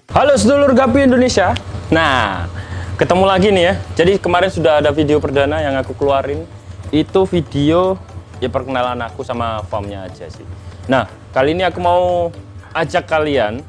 Halo sedulur Gapi Indonesia. Nah, ketemu lagi nih ya. Jadi kemarin sudah ada video perdana yang aku keluarin. Itu video ya perkenalan aku sama farmnya aja sih. Nah, kali ini aku mau ajak kalian,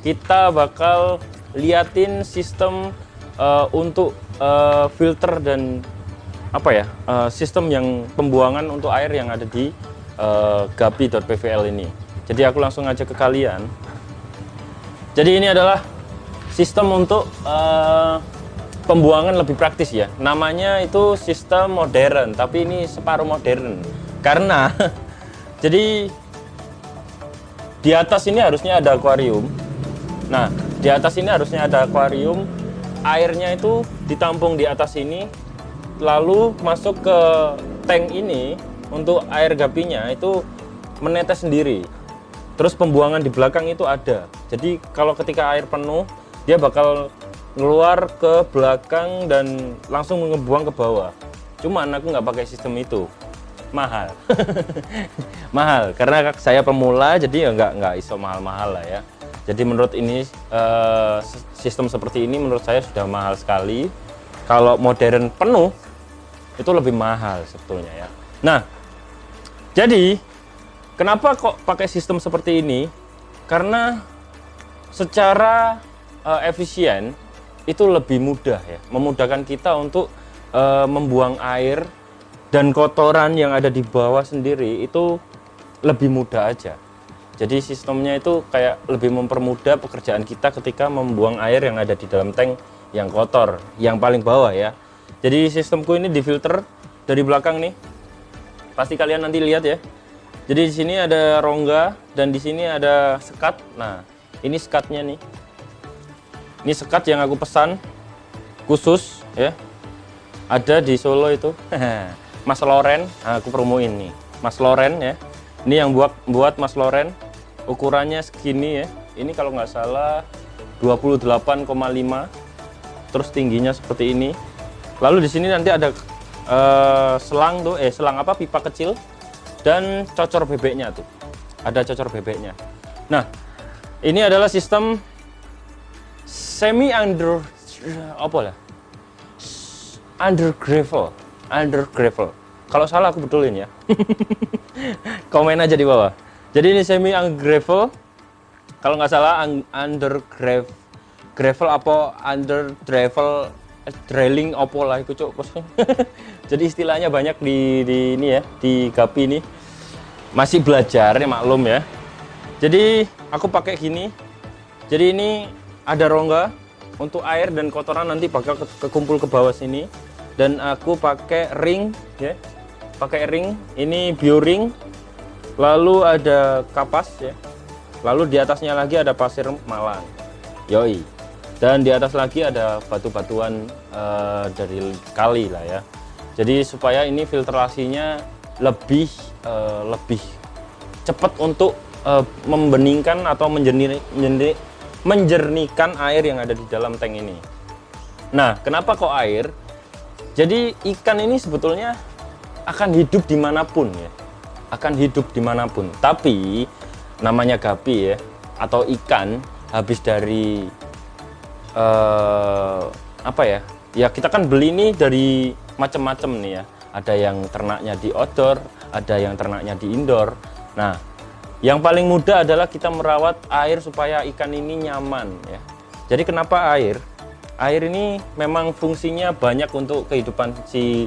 kita bakal liatin sistem untuk filter dan apa ya, sistem yang pembuangan untuk air yang ada di gapi.pvl ini. Jadi aku langsung ajak ke kalian. Jadi ini adalah sistem untuk pembuangan lebih praktis ya. Namanya itu sistem modern, tapi ini separuh modern. Karena jadi di atas ini harusnya ada akuarium. Nah, di atas ini harusnya ada akuarium. Airnya itu ditampung di atas ini, lalu masuk ke tank ini untuk air gapinya itu menetes sendiri. Terus pembuangan di belakang itu ada. Jadi kalau ketika air penuh, dia bakal keluar ke belakang dan langsung ngebuang ke bawah. Cuman aku nggak pakai sistem itu, mahal. Mahal karena saya pemula, jadi ya nggak iso mahal-mahal lah ya. Jadi menurut ini sistem seperti ini menurut saya sudah mahal sekali. Kalau modern penuh itu lebih mahal sebetulnya ya. Nah, jadi kenapa kok pakai sistem seperti ini? Karena secara efisien itu lebih mudah ya, memudahkan kita untuk membuang air dan kotoran yang ada di bawah sendiri itu lebih mudah aja. Jadi sistemnya itu kayak lebih mempermudah pekerjaan kita ketika membuang air yang ada di dalam tank yang kotor, yang paling bawah ya. Jadi sistemku ini difilter dari belakang nih. Pasti kalian nanti lihat ya. Jadi di sini ada rongga dan di sini ada sekat. Nah, ini sekatnya nih. Ini sekat yang aku pesan khusus ya. Ada di Solo itu. Mas Loren, nah, aku promoin nih. Mas Loren ya. Ini yang buat Mas Loren. Ukurannya segini ya. Ini kalau nggak salah 28,5. Terus tingginya seperti ini. Lalu di sini nanti ada selang tuh, selang apa? Pipa kecil. Dan cocor bebeknya tuh, ada cocor bebeknya. Nah, ini adalah sistem semi under apa lah, under gravel. Kalau salah aku betulin ya. Komen aja di bawah. Jadi ini semi under gravel. Kalau nggak salah under gravel apa under gravel drilling opo lah itu cok. Jadi istilahnya banyak di ini ya, di Gapi ini. Masih belajar ya, maklum ya. Jadi aku pakai gini. Jadi ini ada rongga untuk air dan kotoran nanti bakal kekumpul ke bawah sini. Dan aku pakai ring ya. Pakai ring, ini bioring. Lalu ada kapas ya. Lalu di atasnya lagi ada pasir malang. Yoi. Dan di atas lagi ada batu-batuan dari kali lah ya. Jadi supaya ini filtrasinya lebih cepat untuk membeningkan atau menjernihkan air yang ada di dalam tank ini. Nah, kenapa kok air? Jadi ikan ini sebetulnya akan hidup dimanapun ya, akan hidup dimanapun. Tapi namanya gapi ya, atau ikan habis dari apa ya? Ya kita kan beli ini dari macam-macam nih ya. Ada yang ternaknya di outdoor, ada yang ternaknya di indoor. Nah, yang paling mudah adalah kita merawat air supaya ikan ini nyaman ya. Jadi kenapa air? Air ini memang fungsinya banyak untuk kehidupan si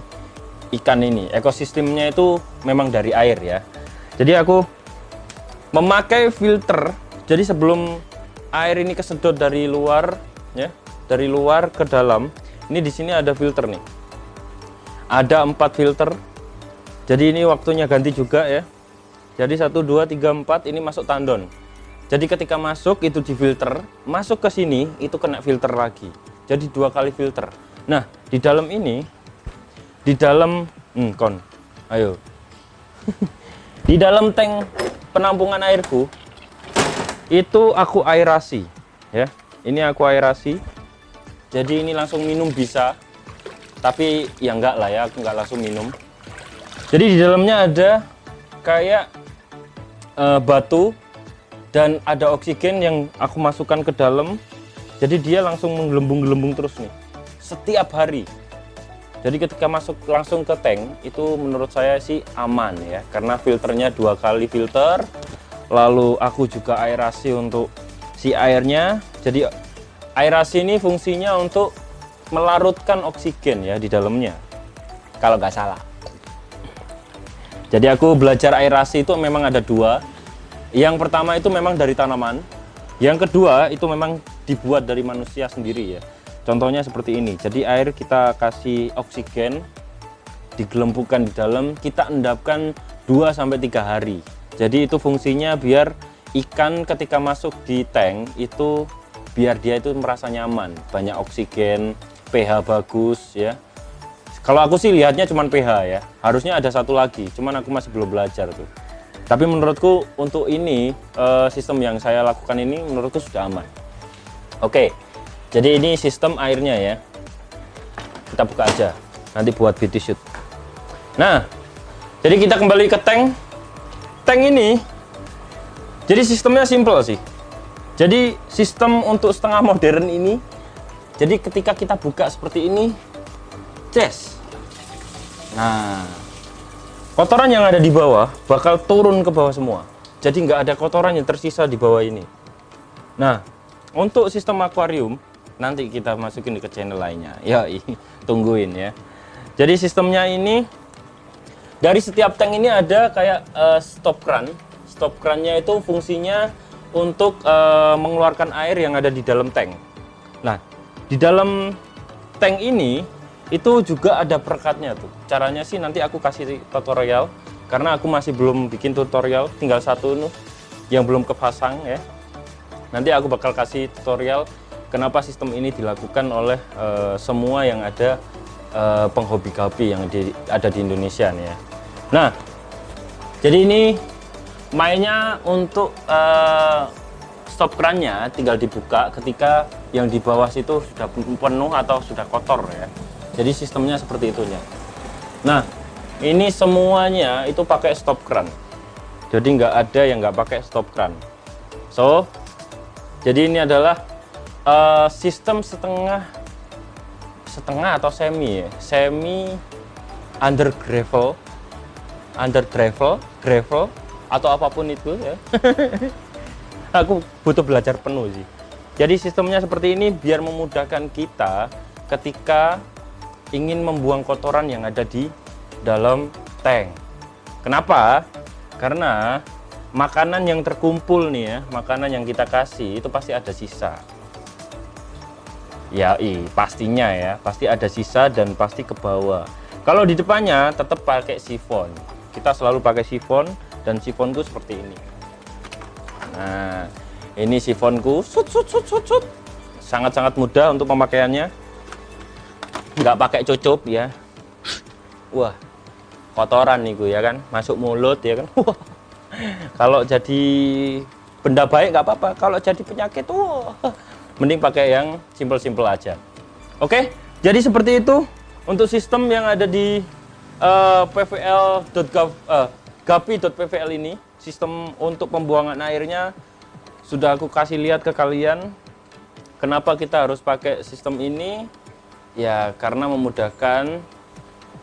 ikan ini. Ekosistemnya itu memang dari air ya. Jadi aku memakai filter. Jadi sebelum air ini kesedot dari luar ya, dari luar ke dalam, ini di sini ada filter nih. Ada 4 filter. Jadi ini waktunya ganti juga ya. Jadi 1 2 3 4 ini masuk tandon. Jadi ketika masuk itu difilter, masuk ke sini itu kena filter lagi. Jadi 2 kali filter. Nah, di dalam ini, di dalam ayo. Di dalam tank penampungan airku itu aku aerasi ya. Ini aku aerasi. Jadi ini langsung minum bisa. Tapi ya enggak lah ya, aku enggak langsung minum. Jadi di dalamnya ada kayak batu dan ada oksigen yang aku masukkan ke dalam, jadi dia langsung menggelembung-gelembung terus nih setiap hari. Jadi ketika masuk langsung ke tank itu menurut saya sih aman ya, karena filternya 2 kali filter, lalu aku juga aerasi untuk si airnya. Jadi aerasi ini fungsinya untuk melarutkan oksigen ya di dalamnya kalau nggak salah. Jadi aku belajar aerasi itu memang ada 2. Yang pertama itu memang dari tanaman, yang kedua itu memang dibuat dari manusia sendiri ya. Contohnya seperti ini. Jadi air kita kasih oksigen, digelembungkan di dalam, kita endapkan 2-3 hari. Jadi itu fungsinya biar ikan ketika masuk di tank itu biar dia itu merasa nyaman, banyak oksigen, pH bagus ya. Kalau aku sih lihatnya cuman pH ya. Harusnya ada satu lagi, cuman aku masih belum belajar tuh. Tapi menurutku untuk ini sistem yang saya lakukan ini menurutku sudah aman. Oke. Jadi ini sistem airnya ya. Kita buka aja. Nanti buat beauty shoot. Nah, jadi kita kembali ke tank. Tank ini, jadi sistemnya simple sih. Jadi sistem untuk setengah modern ini, jadi ketika kita buka seperti ini, ces. Nah, kotoran yang ada di bawah bakal turun ke bawah semua. Jadi nggak ada kotoran yang tersisa di bawah ini. Nah, untuk sistem akuarium, nanti kita masukin ke channel lainnya. Ya, tungguin ya. Jadi sistemnya ini dari setiap tank ini ada kayak stop cran. Stop crannya itu fungsinya untuk mengeluarkan air yang ada di dalam tank. Nah, di dalam tank ini itu juga ada perekatnya tuh. Caranya sih nanti aku kasih tutorial karena aku masih belum bikin tutorial, tinggal satu nih yang belum kepasang ya. Nanti aku bakal kasih tutorial kenapa sistem ini dilakukan oleh semua yang ada penghobi gapi yang ada di Indonesia nih ya. Nah, jadi ini mainnya untuk stop crannya tinggal dibuka ketika yang di bawah situ sudah penuh atau sudah kotor ya. Jadi sistemnya seperti itunya. Nah, ini semuanya itu pakai stop cran. Jadi nggak ada yang nggak pakai stop cran. So, jadi ini adalah sistem setengah atau semi ya, semi under gravel atau apapun itu ya. Aku butuh belajar penuh sih. Jadi sistemnya seperti ini biar memudahkan kita ketika ingin membuang kotoran yang ada di dalam tank. Kenapa? Karena makanan yang terkumpul nih ya, makanan yang kita kasih itu pasti ada sisa. Ya, pastinya ya, pasti ada sisa dan pasti ke bawah. Kalau di depannya tetap pakai sifon. Kita selalu pakai sifon dan sifonku seperti ini. Nah, ini sifonku, sangat-sangat mudah untuk pemakaiannya. Nggak pakai cucup ya. Wah, kotoran nih gue ya kan, masuk mulut ya kan. Wah. Kalau jadi benda baik nggak apa-apa. Kalau jadi penyakit, wah. Mending pakai yang simple-simple aja. Oke, jadi seperti itu untuk sistem yang ada di gapi.pvl ini. Sistem untuk pembuangan airnya sudah aku kasih lihat ke kalian. Kenapa kita harus pakai sistem ini? Ya, karena memudahkan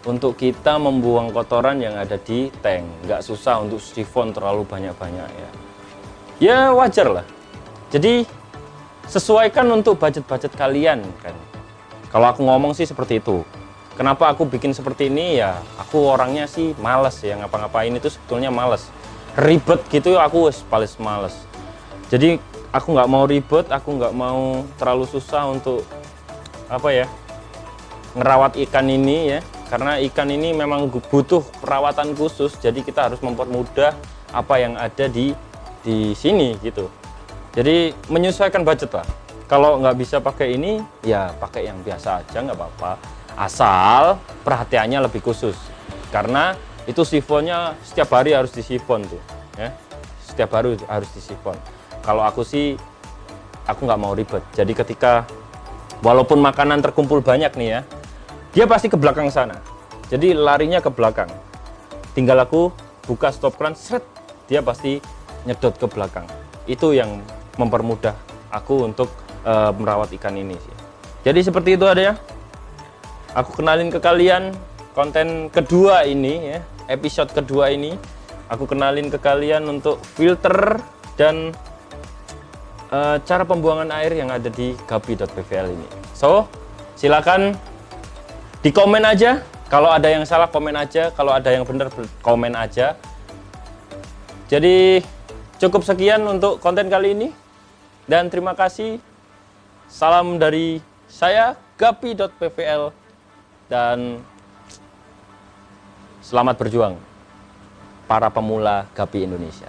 untuk kita membuang kotoran yang ada di tank. Nggak susah untuk sifon terlalu banyak-banyak ya. Ya, wajar lah. Jadi sesuaikan untuk budget kalian kan. Kalau aku ngomong sih seperti itu. Kenapa aku bikin seperti ini ya? Aku orangnya sih males ya, ngapa-ngapain itu sebetulnya males. Ribet gitu aku paling males. Jadi aku nggak mau ribet, aku nggak mau terlalu susah untuk apa ya, ngerawat ikan ini ya. Karena ikan ini memang butuh perawatan khusus. Jadi kita harus mempermudah apa yang ada di sini gitu. Jadi menyesuaikan budget lah. Kalau nggak bisa pakai ini, ya pakai yang biasa aja nggak apa-apa. Asal perhatiannya lebih khusus. Karena itu sifonnya setiap hari harus disifon tuh. Ya. Setiap hari harus disifon. Kalau aku sih, aku nggak mau ribet. Jadi ketika, walaupun makanan terkumpul banyak nih ya, dia pasti ke belakang sana. Jadi larinya ke belakang. Tinggal aku buka stop cran, seret, dia pasti nyedot ke belakang. itu yang mempermudah aku untuk merawat ikan ini sih. Jadi seperti itu adanya. Aku kenalin ke kalian konten kedua ini ya, episode kedua ini. Aku kenalin ke kalian untuk filter dan cara pembuangan air yang ada di gapi.pvl ini. So, silakan di komen aja. Kalau ada yang salah komen aja, kalau ada yang benar komen aja. Jadi cukup sekian untuk konten kali ini. Dan terima kasih. Salam dari saya gapi.pvl dan selamat berjuang para pemula gapi Indonesia.